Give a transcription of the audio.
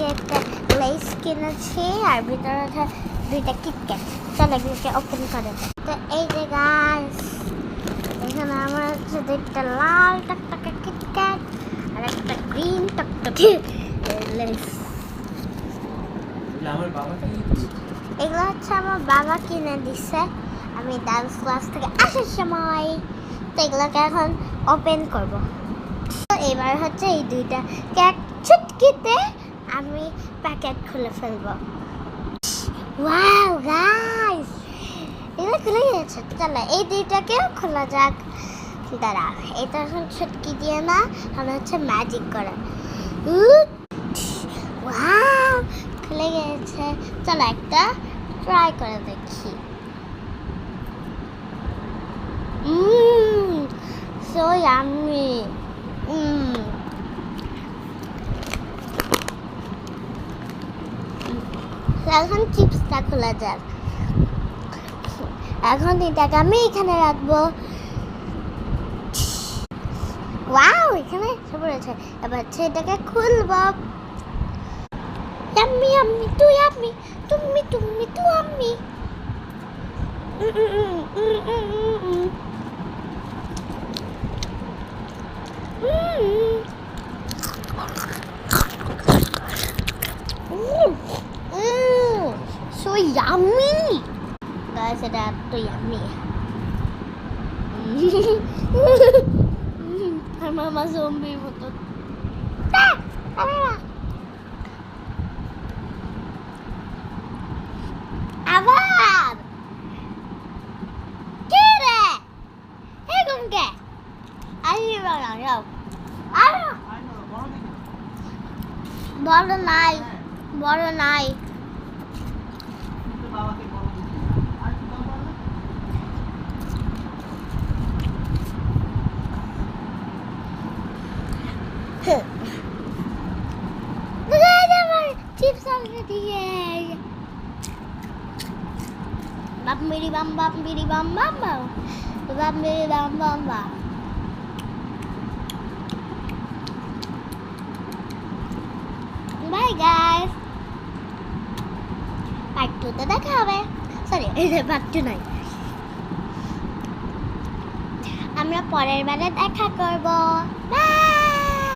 Packet less কিনেছি আর ভিতরে আছে 2টা কিটক্যাট। চলো এগুলোকে ওপেন করে দেয়। তো এই যে গাইস, এখানে আমার হচ্ছে 2টা লাল টকটকে কিটক্যাট আর একটা গ্রিন টকটকে লেস। এগুলো হচ্ছে আমার বাবা কিনে দিচ্ছে আমি ডান্স ক্লাস থেকে আসার সময়। তো এগুলোকে এখন ওপেন করব। তো এবার হচ্ছে এই 2টা কেক চুটকিতে আমি প্যাকেট খুলে ফেলবো। ওয়াও গাইস, এগুলো খুলে গেছে। চলো এই 2টাকেও খোলা যাক। দাঁড়া, এটা এখন চুটকি দিয়ে না, আমরা হচ্ছে ম্যাজিক করা। ওয়াও, খুলে গেছে। চলো একটা ট্রাই করে দেখি। So yummy. এখন চিপসটা খোলা যাক। এখন এটাকে আমি এখানে রাখবো। ওয়াও, এখানে সব রয়েছে। এবার হচ্ছে এটাকে খুলবো। ইয়াম্মি ইয়াম্মি টু ইয়াম্মি, তুমি তুমি too yummy. So yummy. Guys, এটা তো yummy. আমার মা জম্বির মতো। আবার কে রে এরকম কে? বড় নাই, বড় নাই। চিপস আনতে দিয়ে বাপ মেরি বাম বাপ মেরি বাম বাম বাপ মেরি বাম বাম বাম। বাই গাইস, পার্ট 2তে দেখা হবে। সরি, পার্ট 2 নাই, আমরা পরের বারে দেখা করব। বাই।